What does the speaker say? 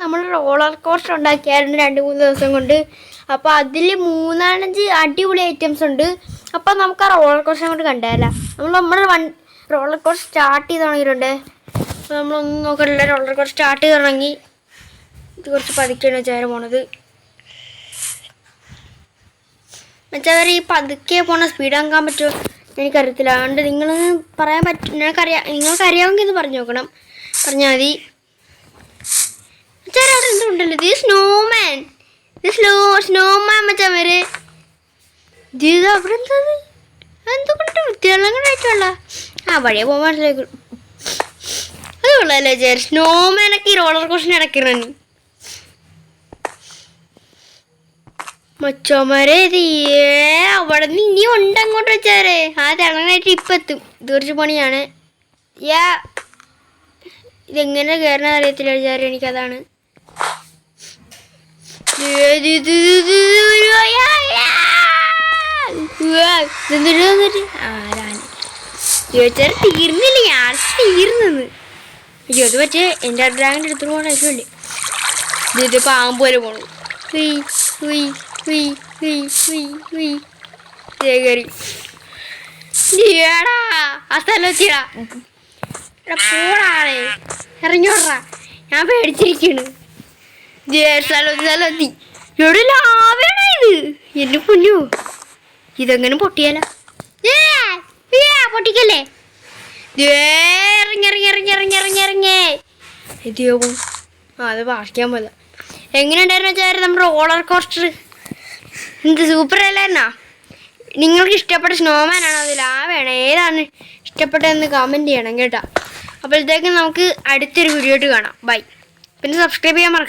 നമ്മൾ roller coaster ഉണ്ടാക്കിയായിരുന്നു 2-3 ദിവസം കൊണ്ട്. അപ്പോൾ അതിൽ 3-4 അടിപൊളി ഐറ്റംസ് ഉണ്ട്. അപ്പോൾ നമുക്ക് ആ റോളർ കോസ്റ്റർ കൊണ്ട് കണ്ടാലോ. നമ്മുടെ റോളർ കോസ്റ്റർ സ്റ്റാർട്ട് ചെയ്ത് തുടങ്ങിയിട്ടുണ്ട്. അപ്പോൾ നമ്മളൊന്നും നോക്കണില്ല. റോളർ കോസ്റ്റർ സ്റ്റാർട്ട് ചെയ്ത് തുടങ്ങി. ഇത് കുറച്ച് പതുക്കെയാണ് വെച്ചാൽ പോണത്. വെച്ചാൽ ഈ പതുക്കെ പോണ സ്പീഡ് ആക്കാൻ പറ്റുമോ എനിക്കറിയത്തില്ല. അതുകൊണ്ട് നിങ്ങൾ പറയാൻ പറ്റും. നിങ്ങൾക്കറിയാമെങ്കിൽ ഇത് പറഞ്ഞു നോക്കണം. പറഞ്ഞാൽ മതി. വെച്ചാൽ അവിടെ എന്തുണ്ടല്ലോ ഇത് സ്നോമാൻ. ഇത് സ്നോമാൻ വെച്ചാൽ വരെ ഇത് അവിടെ എന്തുകൊണ്ട് വൃത്തിയുള്ളതായിട്ടുള്ള വഴിയെ പോകാൻ മനസ്സിലാക്കും. അത് കൊള്ളാമല്ലോ ചേർ. സ്നോമാനൊക്കെ ഈ റോളർ കോസ്റ്ററിന് ഇടയ്ക്കിറങ്ങി മച്ചോമാരെ. അവിടെ നിന്ന് ഇനി ഉണ്ട് അങ്ങോട്ട് വെച്ചാരേ. ആ തിളങ്ങാനായിട്ട് ഇപ്പം എത്തും. ഇത് കുറച്ച് പണിയാണ്. ഇതെങ്ങനെ കയറണ അറിയത്തില്ല വിചാരം. എനിക്കതാണ് തീർന്നില്ല. ഞാൻ തീർന്നത്. അയ്യോ അത് പറ്റേ എൻ്റെ ഡ്രാഗൻ്റെ എടുത്തു പോകണല്ലേ. ഇത് പാമ്പ് പോലെ പോണു. ആ സ്ഥലം വെച്ചിടാ പോടാളെ. ഇറങ്ങിയോടാ. ഞാൻ പേടിച്ചിരിക്കണ്. സ്ഥലത്തി എവിടെ ലാവേണ ഇത്. എന്റെ കുഞ്ഞു ഇതെങ്ങനെ പൊട്ടിയാല. പൊട്ടിക്കല്ലേ. ഇറങ്ങി എത്തിയോക്കും. അത് വായിക്കാൻ പോലെ. എങ്ങനെ ഉണ്ടായിരുന്നു വെച്ചാൽ നമ്മുടെ റോളർ കോസ്റ്റർ എന്ത് സൂപ്പർ അല്ലായിരുന്നാ. നിങ്ങൾക്ക് ഇഷ്ടപ്പെട്ട സ്നോമാനാണോ അത് ലാവേണോ ഏതാണ് ഇഷ്ടപ്പെട്ടതെന്ന് കമൻറ്റ് ചെയ്യണം കേട്ടോ. അപ്പോഴത്തേക്കും നമുക്ക് അടുത്തൊരു വീഡിയോ ആയിട്ട് കാണാം. ബൈ. പിന്നെ സബ്സ്ക്രൈബ് ചെയ്യാൻ മറക്കാം.